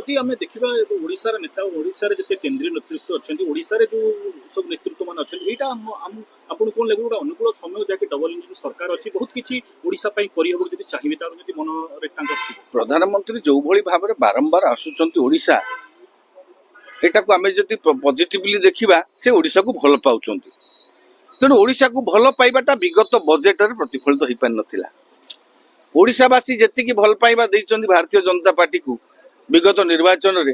जदि आम देखा ओडार नेता ओडार जिते केन्द्रीय नेतृत्व अच्छा ओडार जो सब नेतृत्व मान अच्छा यहाँ आपको कौन लगे गोटे अनुकूल समय जहाँकि डबल इंजिन सरकार अच्छी बहुत किसी ओडापी चाहिए तार मन प्रधानमंत्री जो भली भाव में बारंबार आसुंच ओडिशा एटा को आम जदि पॉजिटिवली देखा से ओडिशा को भल पाँच तेणु ओडिशा को भल पाइबाटा विगत बजेट रे प्रतिफलित हो पार नथिला। ओडिशावासी जेतिकी भल पाइबा देइचंदी भारतीय जनता पार्टी को विगत निर्वाचन रे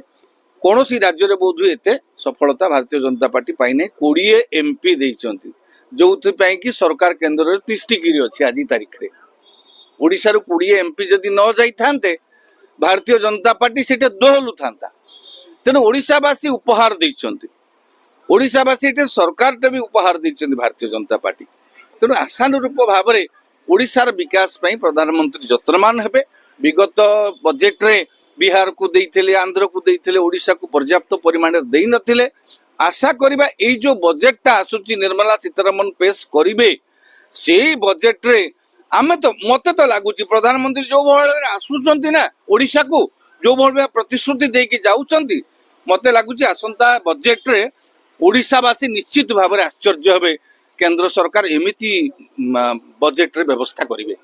कौन सी राज्य रे बोध एते सफलता भारतीय जनता पार्टी पाई नै 20 एमपी देइचंदी जो कि सरकार केंद्र रे तिष्टिकिरी अछि आज तारीख रे ओडिशा रो 20 एमपी जदि न जाई थांते भारतीय जनता पार्टी सेटे दोहलु थांता। तेणु ओडिशावासी उपहार देइचंदी ओडिशावासी एटे सरकार टे भी उपहार देइचंदी भारतीय जनता पार्टी। तेणु आशानुरूप भाव में ओडिशार विकास पई प्रधानमंत्री यत्नमान हेबे। विगत बजेट रे बिहार को देइथिले आंध्र को देइथिले ओडिशा को पर्याप्त परिमाण रे देइ नथिले। आशा करिबा एई जो बजेटटा आसुची निर्मला सीतारमण पेश करिवे सेई बजेट रे आमे तो मते तो लागुची प्रधानमंत्री जो भाव आसुचंती ना ओडिशा को जो भाव प्रतिश्रुति देके जाउचंती मते लागुची आसंता बजेट रे ओडिशावासी निश्चित भाव में आश्चर्य हेबे केंद्र सरकार एमिति बजेट रे व्यवस्था करिवे।